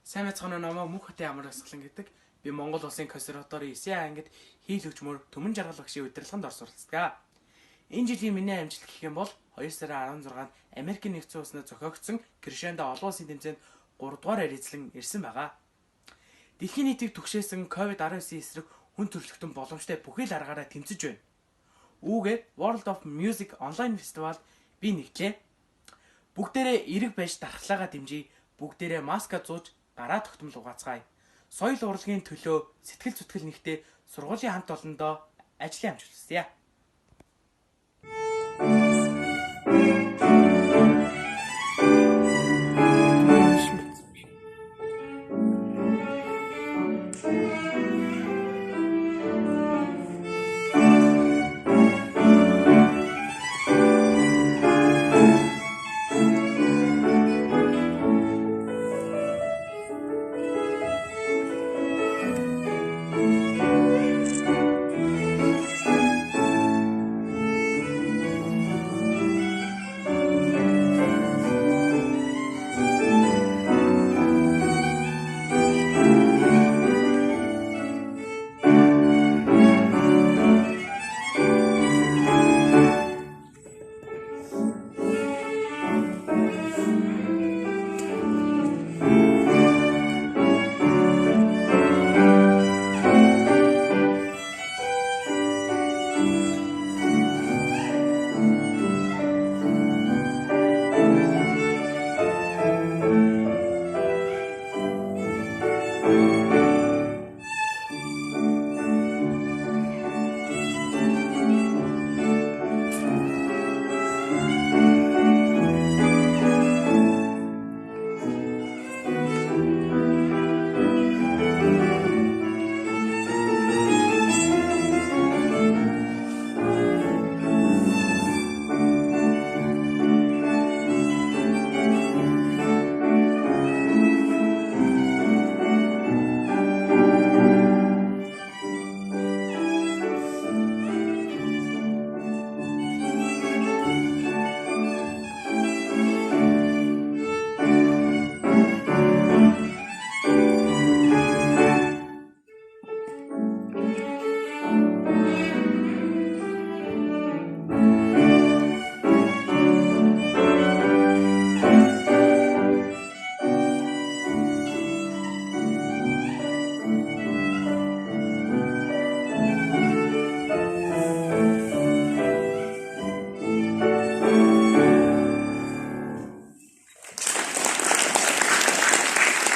Сайн мэцхан намаа мөнхөтэй амар асгалан гэдэг. Би Монгол улсын консерваторийн 9 ангид хийл хөгжмөр Төмөн жаргал багшийн удирдлаганд орсуулцдаг. Энэ жилийн миний амжилт гэх юм бол 2 сарын 16-нд Америкийн нэгдсэн улсад зохиогдсон Кришэнда олон улсын тэмцээнд 3 дугаар арийцлан ирсэн байгаа. Дэлхийн нийтийг түгшээсэн COVID-19 эсрэг хүн төрөлхтөн боломжтой бүхий л аргаараа тэмцэж байна. Үүгээр World of Music онлайн фестивалд би нэгтлээ. Бүгдээрээ эрэг байж дархлаагаа дэмжиж, бүгдээрээ маска зууж гараа тогтмол угаацгаая. Соёл урлагийн төлөө сэтгэл зүтгэл нэгтээ сургуулийн хамт олондоо ажлын амжилт хүсье.